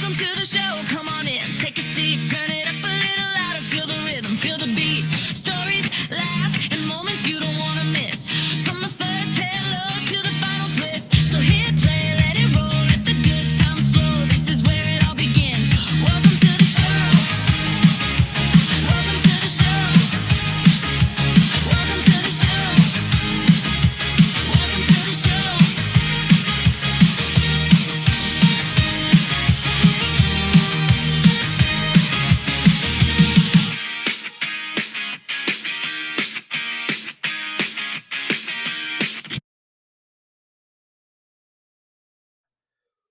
Welcome to the show. Come on in, take a seat, turn it up a little louder. Feel the rhythm, feel the beat. Stories, laughs, and moments you don't want to miss. From the first hello to the final twist. So hit play, let it roll, let the good times flow. This is where it all begins. Welcome to the show. Welcome to the show. Welcome to the show. Welcome to the show.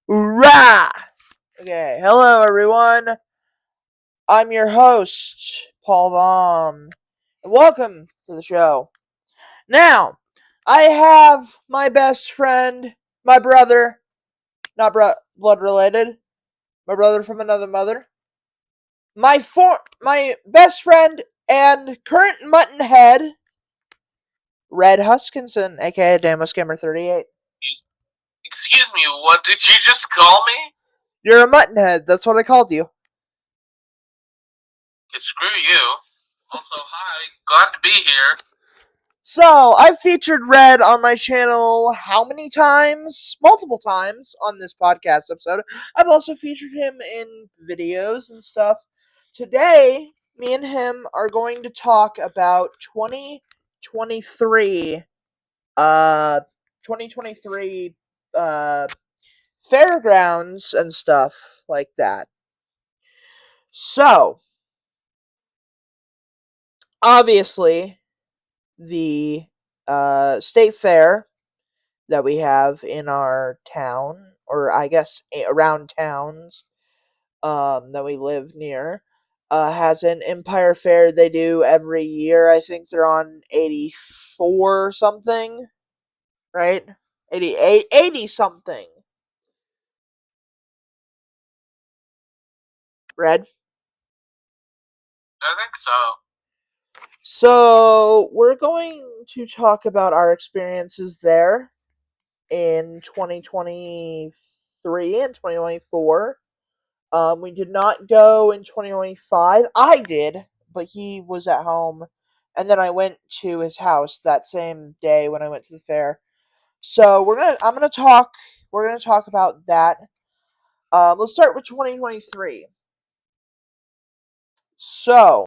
Hoorah! Okay, hello everyone. I'm your host, Paul Baum, and welcome to the show. Now, I have my best friend, my brother, not blood related, my brother from another mother, my best friend and current mutton head, Red Huskinson, aka DamoScammer38. Excuse me, what did you just call me? You're a mutton head. That's what I called you. Okay, screw you. Also, hi, glad to be here. So, I've featured Red on my channel how many times? Multiple times on this podcast episode. I've also featured him in videos and stuff. Today, me and him are going to talk about 2023 uh 2023 fairgrounds and stuff like that. So, obviously, the state fair that we have in our town, or I guess around towns that we live near, has an Empire Fair they do every year. I think they're on 84 something, right? 88, 80 something. Red? I think so. So, we're going to talk about our experiences there in 2023 and 2024. We did not go in 2025. I did, but he was at home, and then I went to his house that same day when I went to the fair. So we're gonna talk about that. Let's start with 2023. So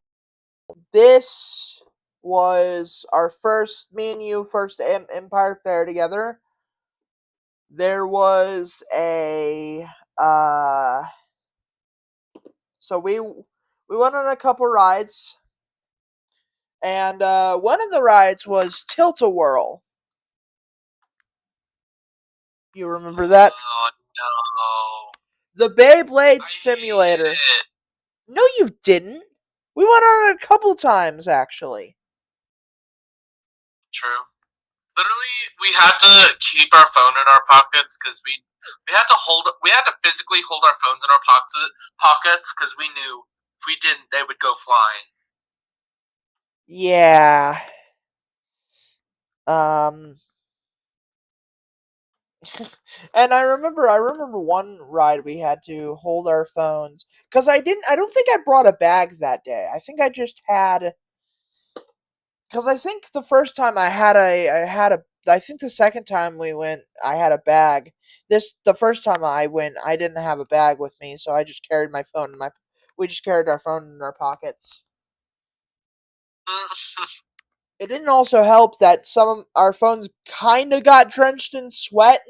this was our first, me and you first Empire Fair together. There was a uh, so we went on a couple rides. And one of the rides was Tilt-A-Whirl. You remember that? Oh, no. The Beyblade I hated Simulator. it. No, you didn't. We went on it a couple times, actually. True. Literally, we had to keep our phone in our pockets because we had to physically hold our phones in our pockets because we knew if we didn't, they would go flying. Yeah. Um. And I remember one ride we had to hold our phones because I don't think I brought a bag that day. I think I just had because I think the first time I think the second time we went I had a bag. The first time I went I didn't have a bag with me, so I just carried my phone in my we just carried our phone in our pockets. It didn't also help that some of our phones kind of got drenched in sweat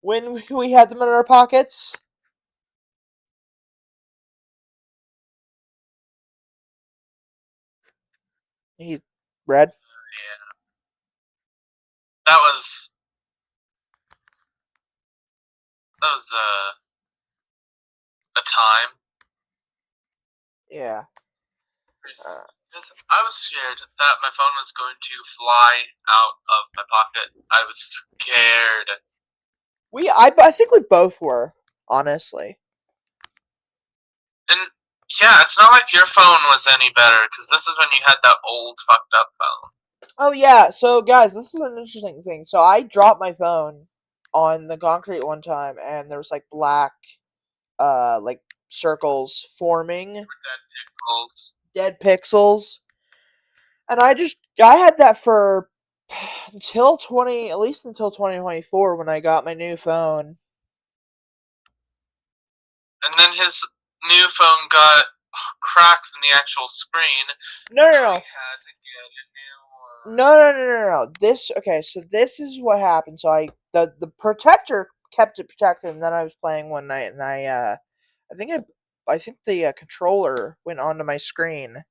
when we had them in our pockets. He's red. Yeah, that was a time. Yeah. Uh, Because I was scared that my phone was going to fly out of my pocket. I was scared. I think we both were, honestly. And yeah, it's not like your phone was any better because this is when you had that old fucked up phone. Oh yeah, so guys, this is an interesting thing. So I dropped my phone on the concrete one time, and there was like black like circles forming, Dead dead pixels. And I had that for until 20, at least until 2024 when I got my new phone. And then his new phone got cracks in the actual screen. No, So no, he no. had to get a new one. No. This okay. So this is what happened. So the protector kept it protected, and then I was playing one night, and I think the controller went onto my screen.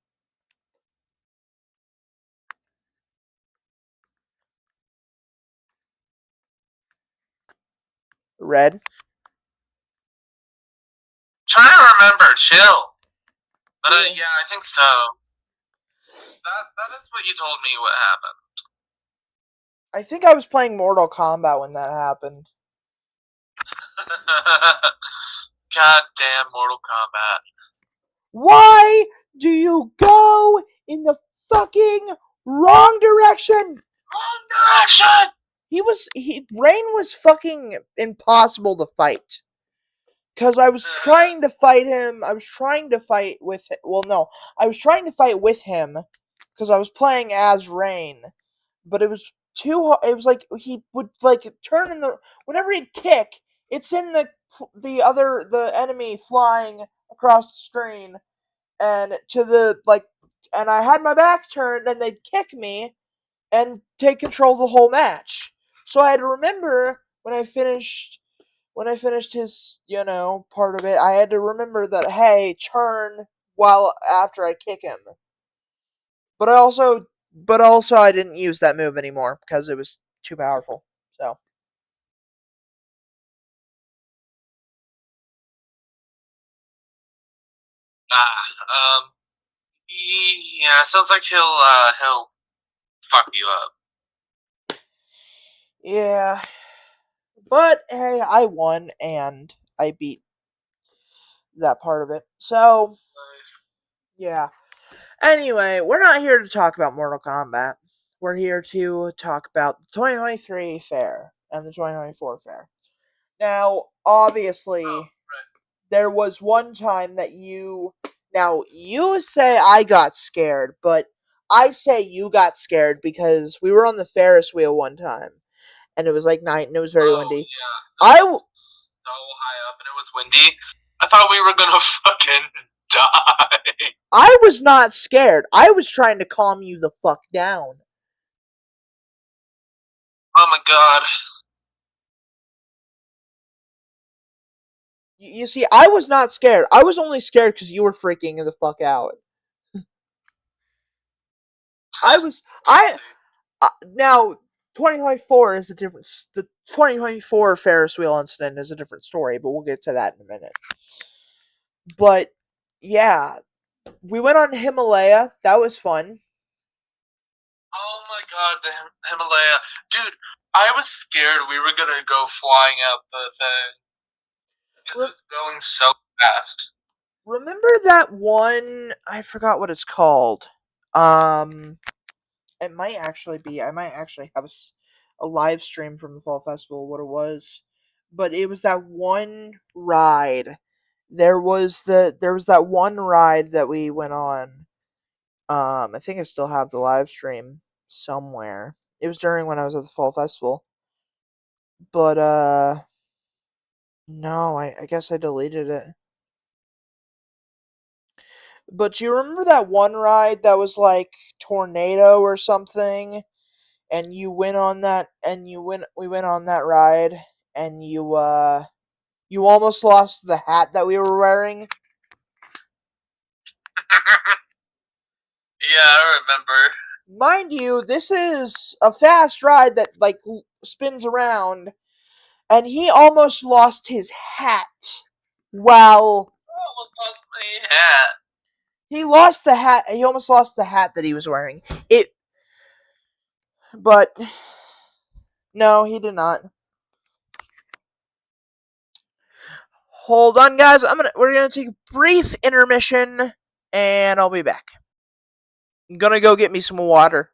Red. Trying to remember, chill. But Yeah. yeah, I think so. That is what you told me what happened. I think I was playing Mortal Kombat when that happened. God damn Mortal Kombat. Why do you go in the fucking wrong direction? Wrong direction! Rain was fucking impossible to fight. Cause I was trying to fight him. I was trying to fight with. Well, no, I was trying to fight with him, because I was playing as Rain, but it was too. It was like he would like turn in the whenever he'd kick. It's in the enemy flying across the screen, and to the like, and I had my back turned, and they'd kick me and take control of the whole match. So I had to remember when I finished his, part of it, I had to remember that, hey, turn while after I kick him. But also I didn't use that move anymore because it was too powerful. So Ah, yeah, sounds like he'll fuck you up. yeah, but hey, I won and I beat that part of it. So yeah. Anyway, we're not here to talk about Mortal Kombat. We're here to talk about the 2023 fair and the 2024 fair. Now, obviously, Oh, right. there was one time that you say I got scared, but I say you got scared because we were on the Ferris wheel one time and it was like night and it was very Oh, windy. yeah. I It was so high up and it was windy. I thought we were gonna fucking die. I was not scared. I was trying to calm you the fuck down. Oh my god. You see, I was not scared. I was only scared because you were freaking the fuck out. I was I now 2024 is a different. The 2024 Ferris wheel incident is a different story, but we'll get to that in a minute. But yeah, we went on Himalaya. That was fun. Oh my god, the Himalaya. Dude, I was scared we were gonna go flying out the thing. Because it Re- was going so fast. Remember that one? I forgot what it's called. Um, it might actually be. I might actually have a live stream from the fall festival. What it was, but it was that one ride. There was that one ride that we went on. I think I still have the live stream somewhere. It was during when I was at the fall festival, but no, I guess I deleted it. But you remember that one ride that was like tornado or something? And you went on that and we went on that ride and you almost lost the hat that we were wearing. Yeah, I remember. Mind you, this is a fast ride that like spins around, and he almost lost his hat. Well, I almost lost my hat. he lost the hat. He almost lost the hat that he was wearing. But no, he did not. Hold on, guys. We're gonna take a brief intermission, and I'll be back. I'm gonna go get me some water.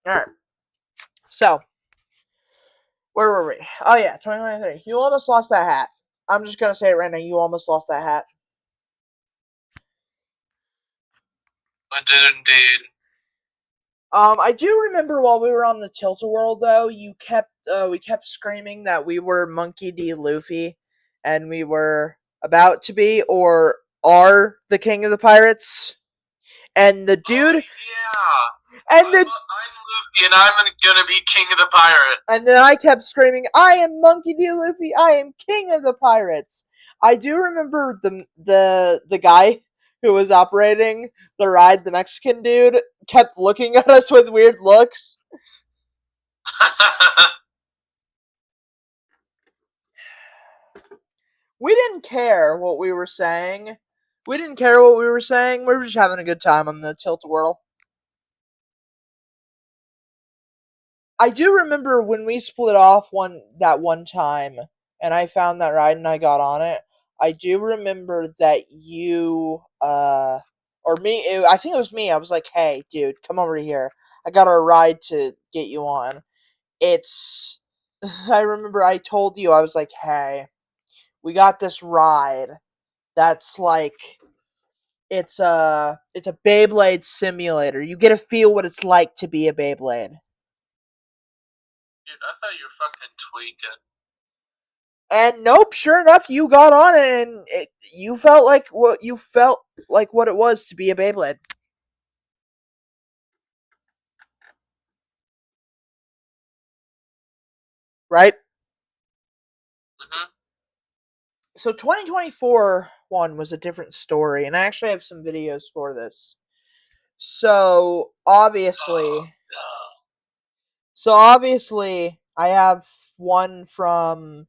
Alright. So, where were we? Oh yeah, 2023. You almost lost that hat. I'm just gonna say it right now. You almost lost that hat. I did indeed. I do remember while we were on the Tilt-A-Whirl though, we kept screaming that we were Monkey D. Luffy, and we were about to be or are the king of the pirates. And the dude, yeah, and the I'm Luffy, and I'm gonna be king of the pirates. And then I kept screaming, "I am Monkey D. Luffy! I am king of the pirates!" I do remember the guy who was operating the ride, the Mexican dude, kept looking at us with weird looks. We didn't care what we were saying. We didn't care what we were saying. We were just having a good time on the Tilt-A-Whirl. I do remember when we split off that one time, and I found that ride and I got on it. I do remember that you, or me, I think it was me. I was like, "Hey, dude, come over here. I got a ride to get you on." It's, I remember I told you I was like, "Hey, we got this ride that's like." It's a Beyblade simulator. You get to feel what it's like to be a Beyblade. Dude, I thought you were fucking tweaking. And nope, sure enough, you got on it, and you felt like what it was to be a Beyblade, right? Mm-hmm. So 2024 one was a different story, and I actually have some videos for this. So obviously, I have one from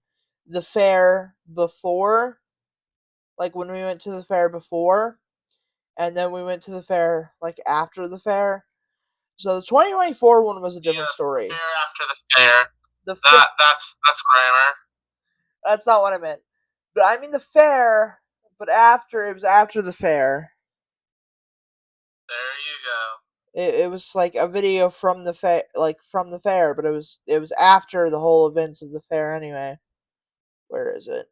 the fair before, like when we went to the fair before, and then we went to the fair like after the fair. So the 2024 one was a different story. Fair after the fair. That's grammar. That's not what I meant. But I mean the fair, but it was after the fair. There you go. It was like a video from the fair, but it was after the whole events of the fair anyway. Where is it?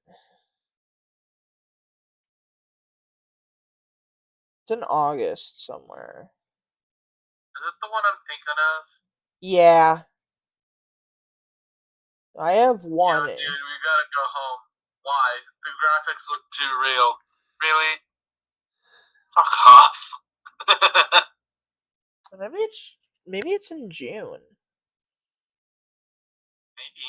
It's in August somewhere. Is it the one I'm thinking of? Yeah. I have one. Yo, dude, we gotta go home. Why? The graphics look too real. Really? Fuck off. Maybe it's in June. Maybe.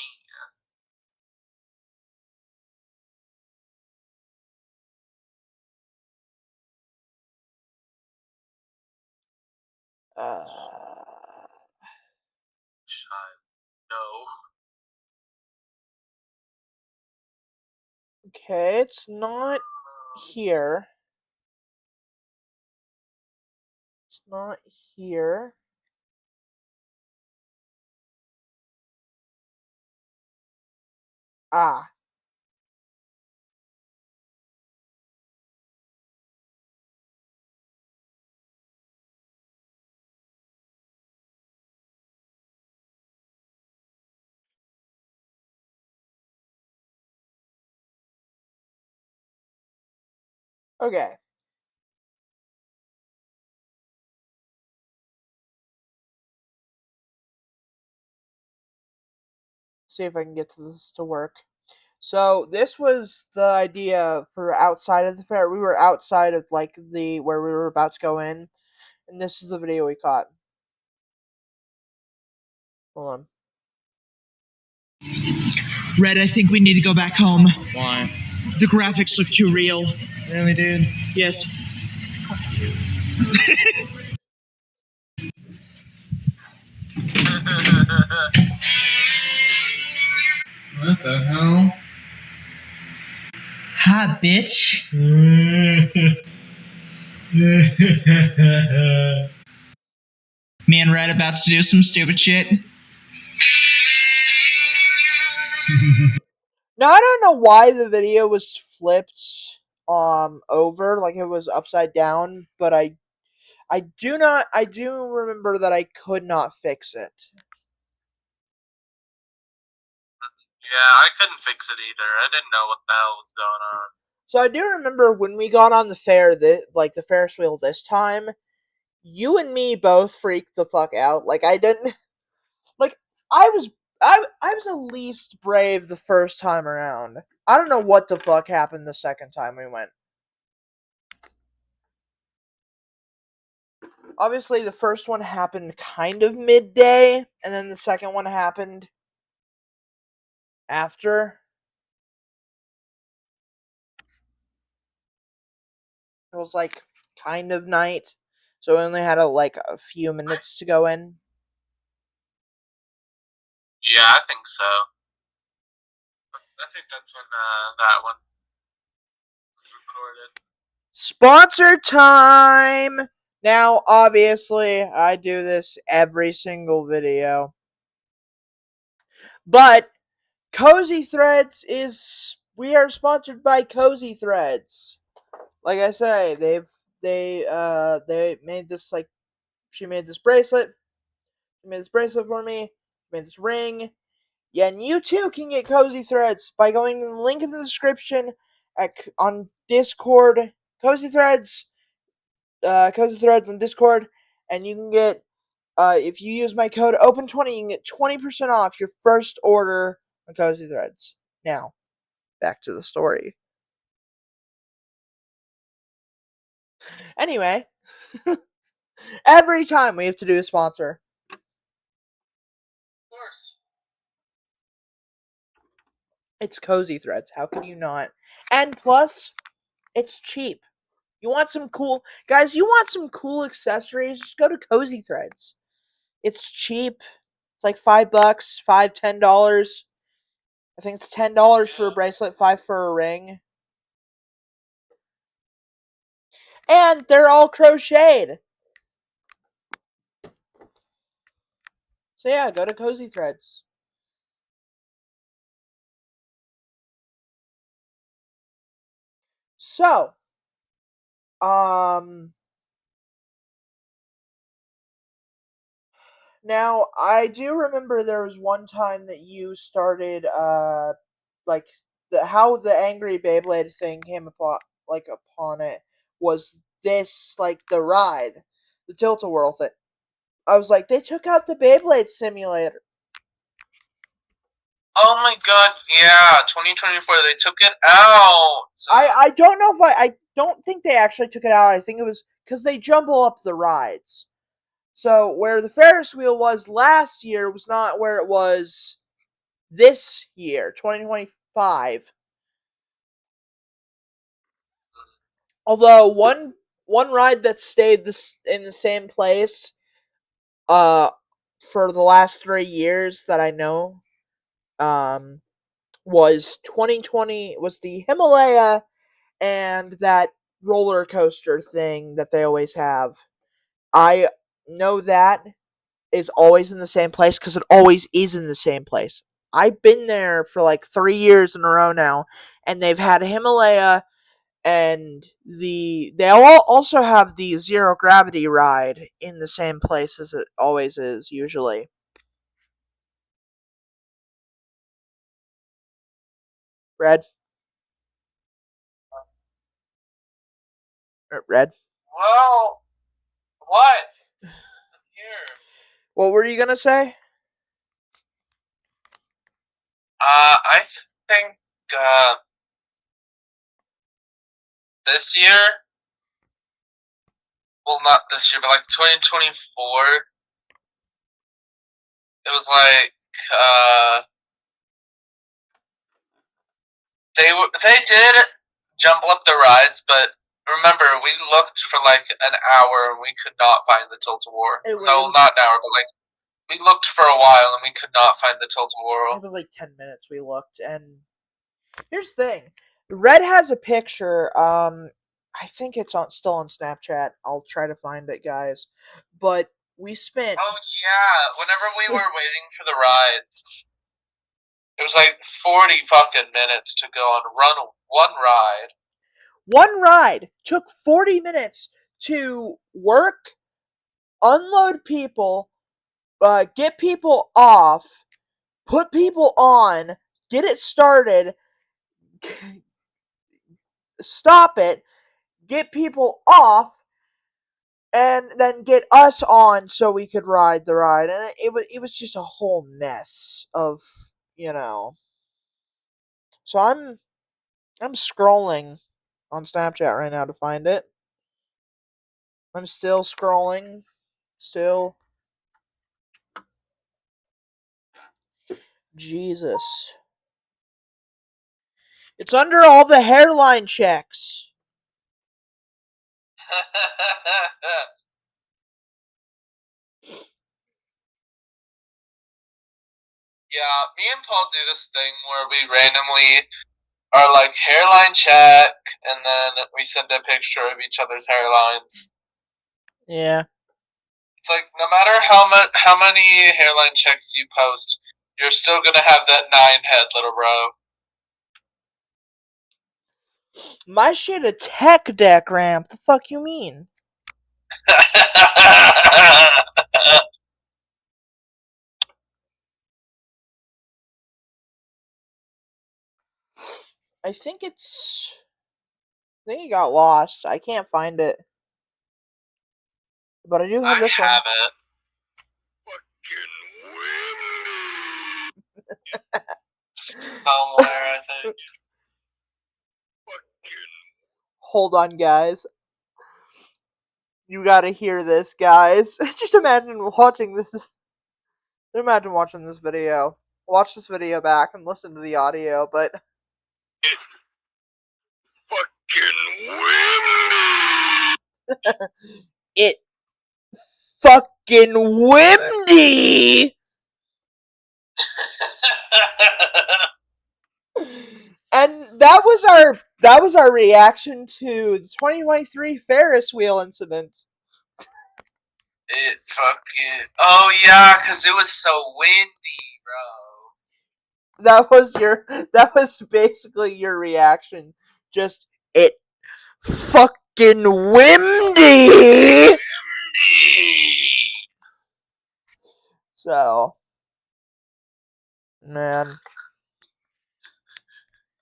No. Okay, it's not here. It's not here. Ah. Okay. See if I can get to this to work. So this was the idea for outside of the fair. We were outside of like the where we were about to go in, and this is the video we caught. Hold on. Red, I think we need to go back home. Why? The graphics look too real. Really, dude? Yes. What the hell? Hi, bitch. Me and Red about to do some stupid shit. Now I don't know why the video was flipped over, like it was upside down, but I I do remember that I could not fix it. Yeah, I couldn't fix it either. I didn't know what the hell was going on. So I do remember when we got on the the Ferris wheel this time, you and me both freaked the fuck out. Like I didn't like I was I was at least brave the first time around. I don't know what the fuck happened the second time we went. Obviously the first one happened kind of midday, and then the second one happened after. It was like kind of night, so we only had a few minutes to go in. Yeah, I think so. I think that's when that one was recorded. Sponsor time! Now, obviously, I do this every single video. But Cozy Threads we are sponsored by Cozy Threads. Like I say, they made this she made this bracelet. She made this bracelet for me. She made this ring. Yeah, and you too can get Cozy Threads by going to the link in the description on Discord. Cozy Threads on Discord, and you can get if you use my code OPEN20, you can get 20% off your first order on Cozy Threads. Now, back to the story. Anyway, every time we have to do a sponsor. Of course. It's Cozy Threads. How can you not? And plus, it's cheap. You want some cool guys, you want some cool accessories, just go to Cozy Threads. It's cheap. It's like $5, $10. I think it's $10 for a bracelet, $5 for a ring. And they're all crocheted. So yeah, go to Cozy Threads. So, now I do remember there was one time that you started like how the Angry Beyblade thing came upon it was this the ride, the Tilt-A-Whirl thing. I was like, they took out the Beyblade simulator. Oh my god, yeah, 2024, they took it out! I don't know if I don't think they actually took it out. I think it was because they jumble up the rides. So where the Ferris wheel was last year was not where it was this year, 2025. Although one ride that stayed in the same place uh for the last 3 years that I know was 2020 was the Himalaya and that roller coaster thing that they always have. I know that is always in the same place because it always is in the same place. I've been there for like 3 years in a row now, and they've had Himalaya and they all also have the zero gravity ride in the same place as it always is usually. Red, red. Well, what? I'm here. What were you gonna say? I think, this year, well, not this year, but like 2024, it was like, they did jumble up the rides, but remember, we looked for like an hour and we could not find the Tilt-A-Whirl. It No, was- not an hour, but like, we looked for a while and we could not find the It Tilt-A-Whirl. was like 10 minutes we looked, and here's the thing. Red has a picture. I think it's still on Snapchat. I'll try to find it, guys. But we spent Oh yeah, whenever we were waiting for the rides, it was like 40 fucking minutes to go on one ride. one ride took 40 minutes to work unload people, get people off, put people on, get it started, stop it, get people off, and then get us on so we could ride the ride. And it was just a whole mess of, you know. So I'm scrolling on Snapchat right now to find it. I'm still scrolling. Still. Jesus. It's under all the hairline checks. Yeah, me and Paul do this thing where we randomly are like hairline check, and then we send a picture of each other's hairlines. Yeah. It's like no matter how many hairline checks you post, you're still gonna have that 9 head, little bro. My shit a tech deck ramp. The fuck you mean? I think it's. I think it got lost. I can't find it. But I do have I this one. have it. Somewhere, I think. Hold on, guys. You gotta hear this, guys. Just imagine watching this. Imagine watching this video. Watch this video back and listen to the audio, but. It fucking windy! And that was our reaction to the 2023 Ferris wheel incident. It fucking. Oh, yeah, because it was so windy, bro. That was basically your reaction. Just it fucking windy. So, man.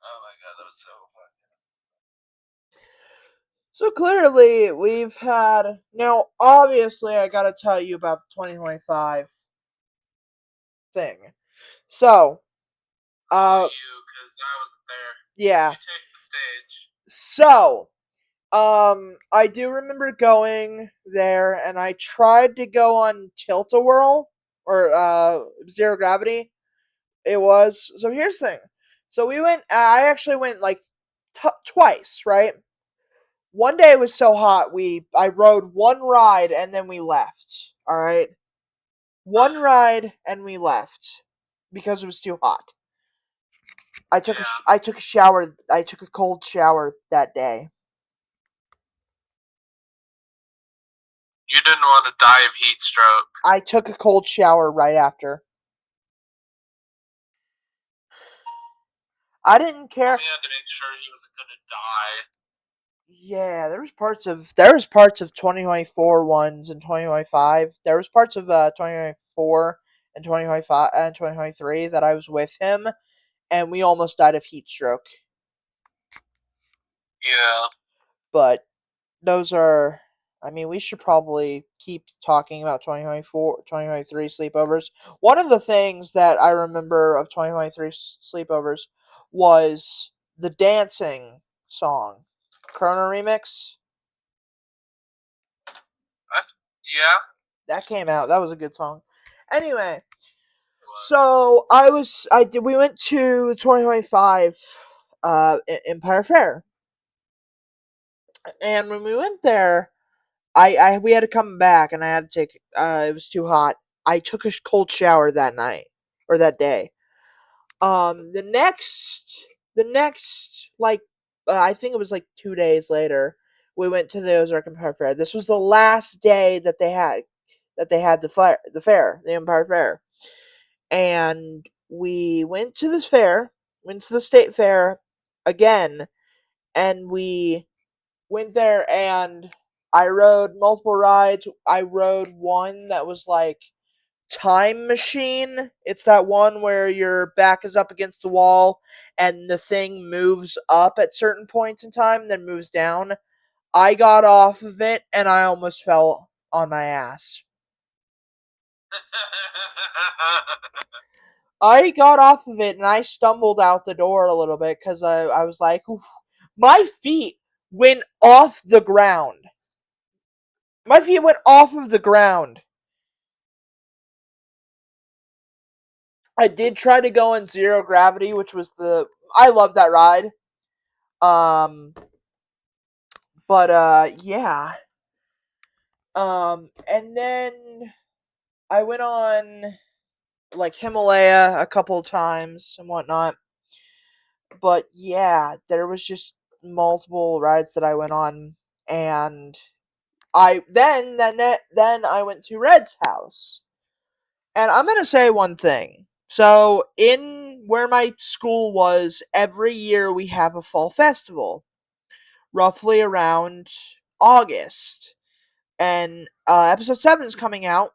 Oh my god, that was so fun. So clearly we've had now obviously I gotta tell you about the 2025 thing. So, You, because I wasn't there. yeah. You take the stage. So, I do remember going there, and I tried to go on Tilt-A-Whirl or Zero Gravity. It was so. Here's the thing. So we went. I actually went like twice, right? One day it was so hot. I rode one ride and then we left. All right, one ride and we left because it was too hot. I took I took a shower. I took a cold shower that day. You didn't want to die of heat stroke. I took a cold shower right after. I didn't care. We had to make sure he wasn't gonna die. Yeah, there was parts of 2024 ones and 2025. There was parts of 2024 and 2025 and 2023 that I was with him, and we almost died of heat stroke. Yeah. But those are. I mean, we should probably keep talking about 2024, 2023 sleepovers. One of the things that I remember of 2023 sleepovers was the dancing song, Corona Remix. Yeah. That came out. That was a good song. Anyway, so we went to 2025 Empire Fair. And when we went there, we had to come back and I had to take it was too hot. I took a cold shower that night or that day. The next like I think it was like 2 days later, we went to the Ozark Empire Fair. This was the last day that they had the fair, the Empire Fair. And we went to this fair, went to the state fair again, and we went there and I rode multiple rides. I rode one that was like Time Machine. It's that one where your back is up against the wall and the thing moves up at certain points in time and then moves down. I got off of it and I almost fell on my ass. I got off of it and I stumbled out the door a little bit because I was like, "Oof." My feet went off the ground. My feet went off of the ground. I did try to go in Zero Gravity, which was I love that ride. Um, but yeah. And then I went on like Himalaya a couple times and whatnot. But yeah, there was just multiple rides that I went on, and then I went to Red's house, and I'm gonna say one thing. So in where my school was, every year we have a fall festival, roughly around August, and episode 7 is coming out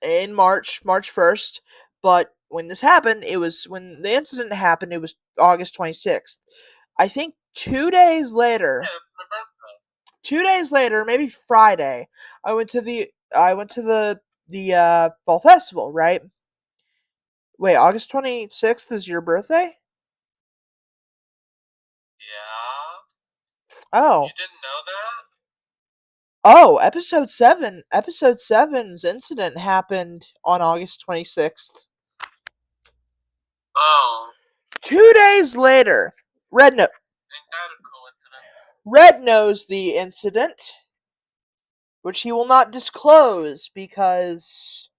in March 1st. But when this happened, it was when the incident happened. It was August 26th. I think 2 days later. Yeah, it's my birthday. 2 days later, maybe Friday, I went to the fall festival. Right? Wait, August 26th is your birthday? Yeah. Oh. You didn't know that? Oh, Episode 7's incident happened on August 26th. Oh. 2 days later, Red no- Ain't that a coincidence? Red knows the incident, which he will not disclose because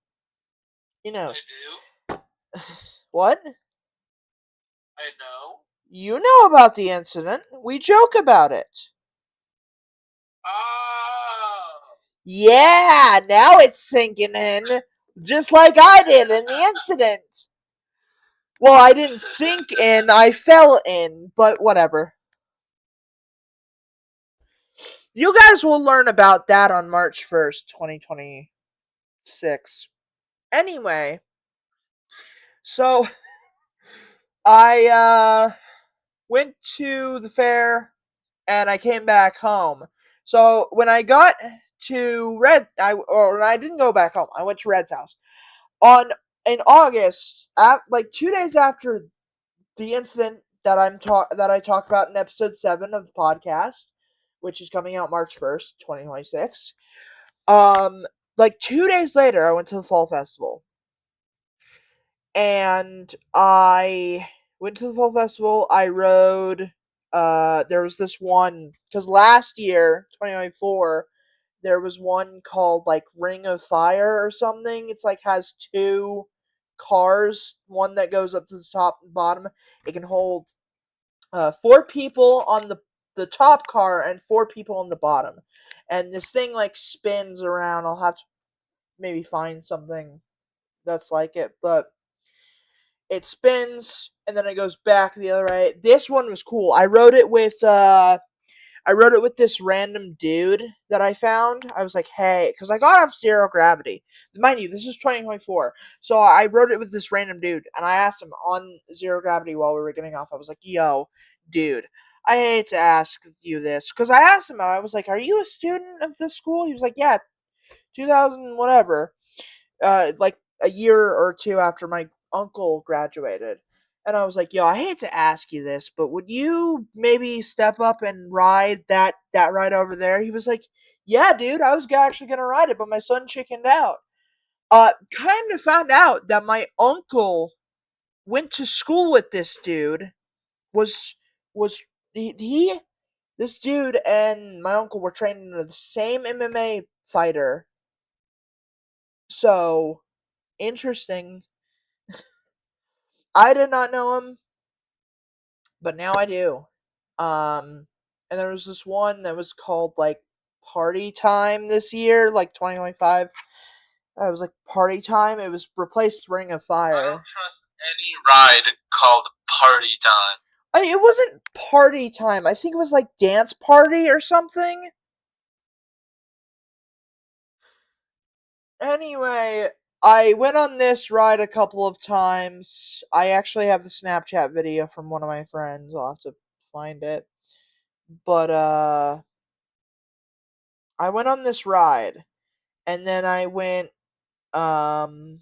he I knows. do. What? I know. You know about the incident. We joke about it. Oh. Yeah, now it's sinking in, just like I did in the incident. Well, I didn't sink in, I fell in, but whatever. You guys will learn about that on March 1st, 2026. Anyway, so I went to the fair and I came back home. So when I got to I didn't go back home. I went to Red's house on in August, like 2 days after the incident that I talk about in episode 7 of the podcast, which is coming out March 1st, 2026. Like 2 days later, I went to the fall festival, and I went to the fall festival. I rode. There was this one because last year, 2024, there was one called like Ring of Fire or something. It's like has two cars, one that goes up to the top and bottom. It can hold 4 people on the top car and 4 people on the bottom, and this thing like spins around. I'll have to maybe find something that's like it, but it spins and then it goes back the other way. This one was cool. I rode it with this random dude that I found. I was like, hey, because I got off Zero Gravity. Mind you, this is 2024. So I rode it with this random dude, and I asked him on Zero Gravity while we were getting off. I was like, yo, dude, I hate to ask you this. Because I asked him, I was like, are you a student of this school? He was like, yeah, 2000 whatever. Like a year or two after my uncle graduated. And I was like, yo, I hate to ask you this, but would you maybe step up and ride that ride over there? He was like, yeah, dude, I was actually gonna ride it, but my son chickened out. Kind of found out that my uncle went to school with this dude. Was he this dude and my uncle were training under the same MMA fighter. So interesting. I did not know him, but now I do. And there was this one that was called like Party Time this year, like 2025. It was like Party Time. It was replaced Ring of I Fire. don't trust any ride called Party Time. It wasn't Party Time. I think it was like Dance Party or something. Anyway, I went on this ride a couple of times. I actually have the Snapchat video from one of my friends. I'll have to find it. But I went on this ride, and then I went on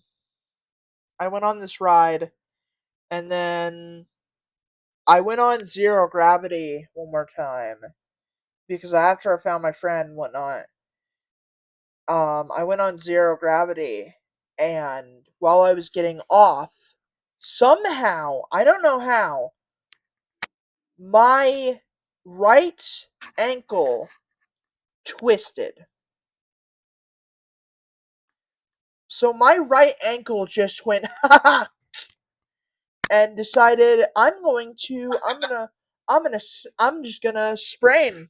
this ride, and then I went on Zero Gravity one more time because after I found my friend and whatnot, I went on Zero Gravity, and while I was getting off, somehow, I don't know how, my right ankle twisted. So my right ankle just went and decided I'm just gonna sprain.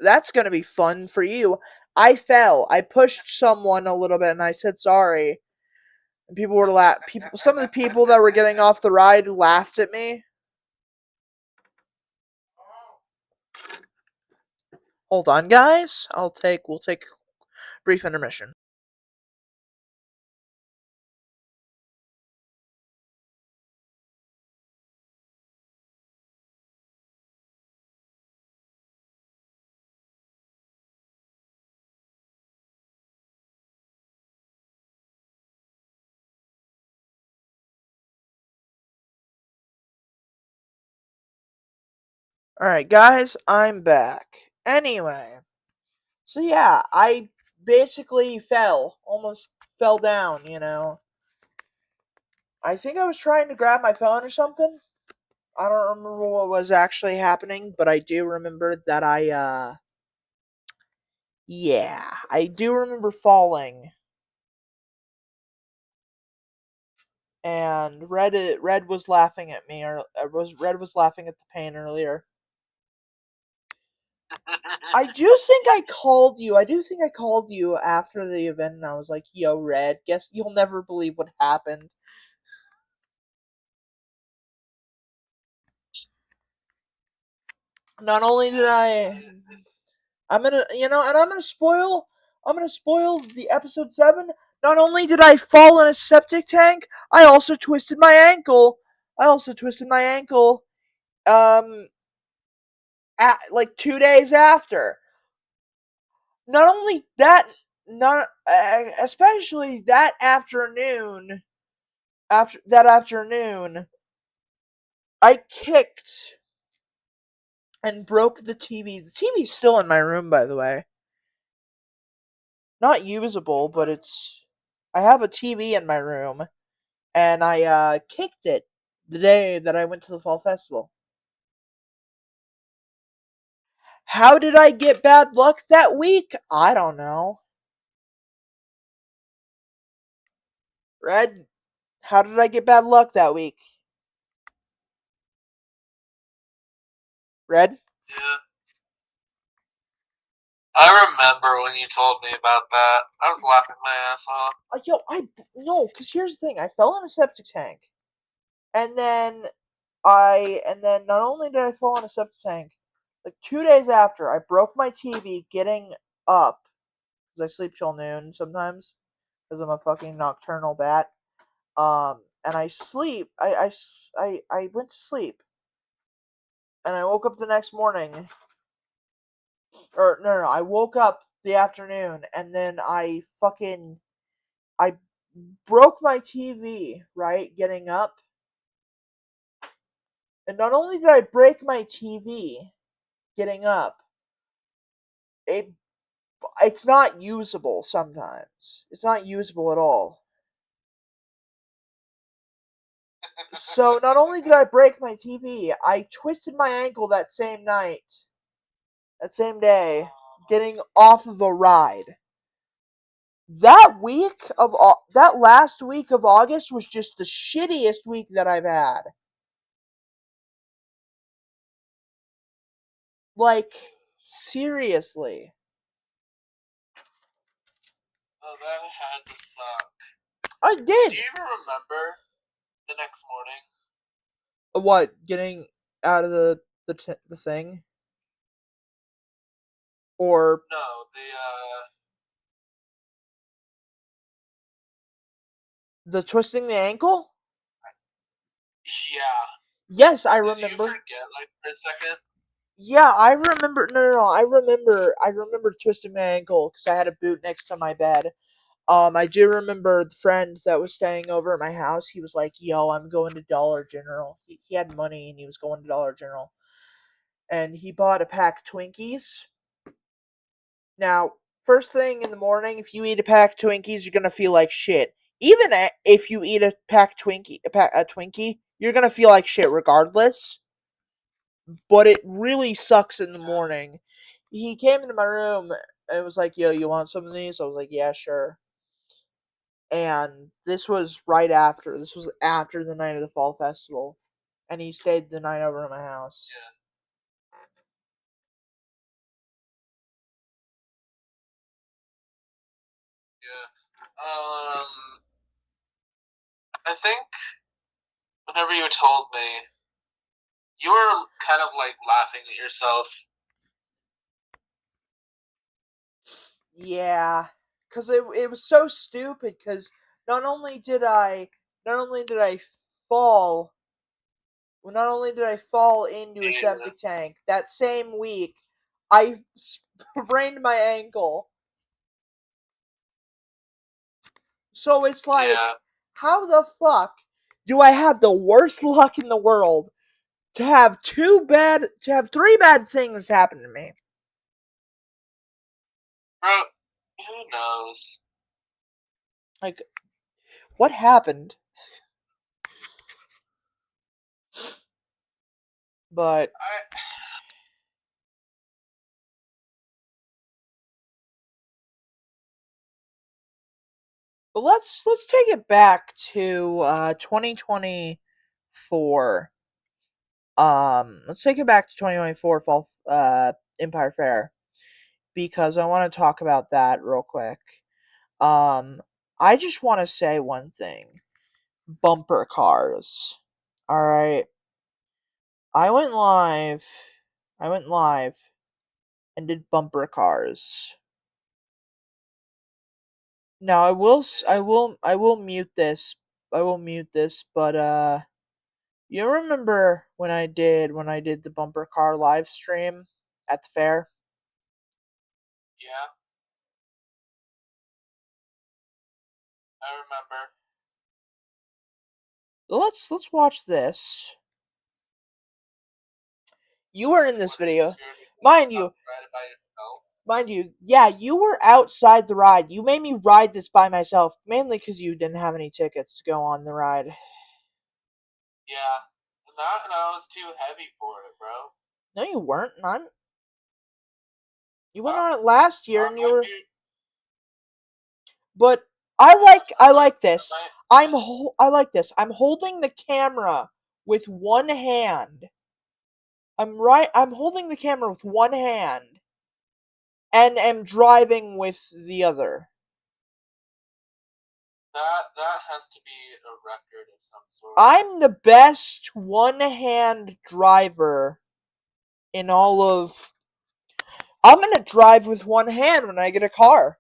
That's gonna be fun for you. I fell. I pushed someone a little bit and I said sorry. And people were some of the people that were getting off the ride laughed at me. Hold on, guys. We'll take a brief intermission. Alright, guys, I'm back. Anyway, so yeah, I basically almost fell down, you know. I think I was trying to grab my phone or something. I don't remember what was actually happening, but I do remember that yeah, I do remember falling. And Red was laughing at me, or Red was laughing at the pain earlier. I do think I called you. I do think I called you after the event, and I was like, "Yo, Red, guess you'll never believe what happened." Not only did I'm gonna, you know, and I'm gonna spoil the episode 7. Not only did I fall in a septic tank, I also twisted my ankle. I also twisted my ankle, um, like 2 days after. Not only that, not especially that afternoon. After that afternoon, I kicked and broke the TV. The TV's still in my room, by the way. Not usable, but I have a TV in my room, and I kicked it the day that I went to the fall festival. How did I get bad luck that week? I don't know. Red, how did I get bad luck that week? Red? Yeah. I remember when you told me about that. I was laughing my ass off. No, because here's the thing. I fell in a septic tank, and then not only did I fall in a septic tank, like 2 days after, I broke my TV getting up because I sleep till noon sometimes because I'm a fucking nocturnal bat. And I sleep. I went to sleep, and I woke up the next morning. Or no, I woke up the afternoon, and then I broke my TV right getting up, and not only did I break my TV getting up, it it's not usable sometimes. It's not usable at all. So not only did I break my TV, I twisted my ankle that same night, that same day, getting off of a ride. That last week of August was just the shittiest week that I've had. Like, seriously. Oh, that had to suck. I Do did. you even remember the next morning? What? Getting out of the thing? Or No, The twisting the ankle? Yeah. Yes, I Did you remember. forget, like, for a second? Yeah, I remember. No. I remember. I remember twisting my ankle because I had a boot next to my bed. I do remember the friend that was staying over at my house. He was like, "Yo, I'm going to Dollar General." He had money and he was going to Dollar General, and he bought a pack of Twinkies. Now, first thing in the morning, if you eat a pack of Twinkies, you're gonna feel like shit. Even if you eat a pack Twinkie, a Twinkie, you're gonna feel like shit regardless. But it really sucks in the morning. He came into my room and was like, "Yo, you want some of these?" I was like, "Yeah, sure." And this was right after. This was after the night of the fall festival, and he stayed the night over at my house. Yeah. Yeah. I think whenever you told me, you were kind of like laughing at yourself. Yeah, because it was so stupid. Because not only did I fall, not only did I fall into a Yeah. septic tank that same week, I sprained my ankle. So it's like, Yeah. how the fuck do I have the worst luck in the world to have three bad things happen to me? Bro, who knows? Like, what happened? But I let's take it back to 2024. Let's take it back to 2024 Fall Empire Fair because I want to talk about that real quick. Um, I just want to say one thing: bumper cars. All right, I went live. I went live and did bumper cars. Now I will mute this, but you remember when I did the bumper car live stream at the fair? yeah, I remember. Let's watch this. You were in this What are you video. scared to Mind you, ride it by yourself? yeah, you were outside the ride. You made me ride this by myself, mainly because you didn't have any tickets to go on the ride. Yeah. And I was too heavy for it, bro. No, you weren't. You went Huh? on it last year, I and you might were. be. But I I might. like I this. might. I like this. I'm holding the camera with one hand. I'm holding the camera with one hand and am driving with the other. That has to be a record of some sort. I'm the best one-hand driver in all of. I'm gonna drive with one hand when I get a car.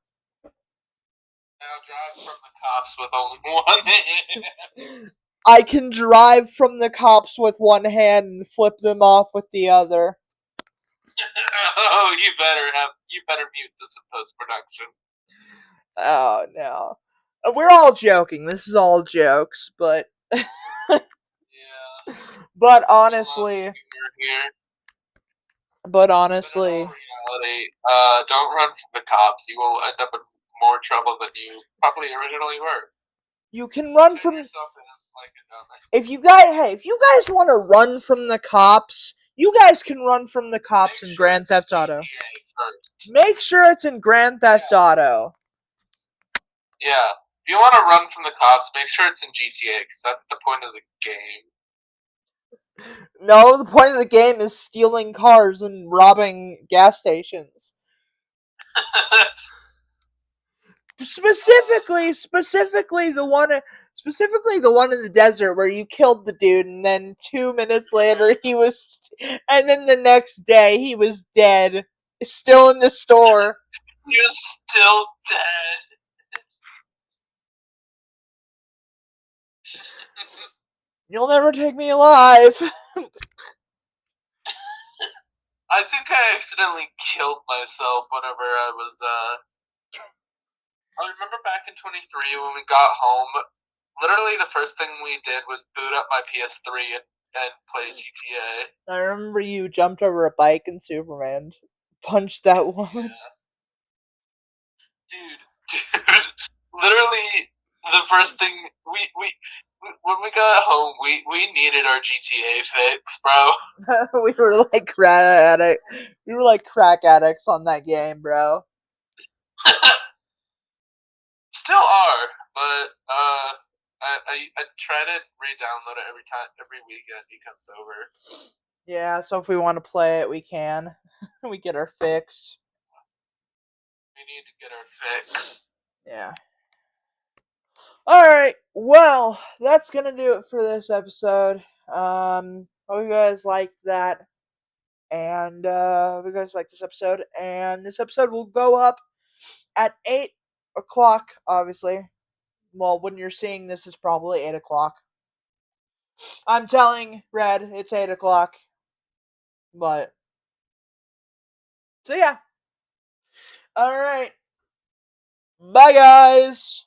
Now drive from the cops with only one hand. I can drive from the cops with one hand and flip them off with the other. Oh, you better mute this in post production. Oh no. We're all joking. This is all jokes, but Yeah. but We love honestly, humor here. but But in all honestly, reality, don't run from the cops. You will end up in more trouble than you probably originally were. you can run Get from yourself in like a dumbass. if you guys want to run from the cops, you guys can run from the cops Make in sure Grand it's in Theft Auto. GTA first. Make sure it's in Grand Theft Auto. Yeah. If you want to run from the cops, make sure it's in GTA, because that's the point of the game. No, the point of the game is stealing cars and robbing gas stations. Specifically the one in the desert where you killed the dude and then 2 minutes later and then the next day he was dead, still in the store. You're still dead. You'll never take me alive. I think I accidentally killed myself whenever I was, I remember back in 23 when we got home, literally the first thing we did was boot up my PS3 and play GTA. I remember you jumped over a bike in Superman, punched that woman. Dude, literally the first thing we when we got home, we needed our GTA fix, bro. We were like We were like crack addicts on that game, bro. Still are, but I try to re-download it every weekend he comes over. Yeah, so if we want to play it, we can. We get our fix. We need to get our fix. Yeah. Alright, well, that's gonna do it for this episode. Hope you guys liked that. And hope you guys like this episode. And this episode will go up at 8 o'clock, obviously. Well, when you're seeing this, it's probably 8 o'clock. I'm telling Red it's 8 o'clock. But, so yeah. Alright. Bye, guys.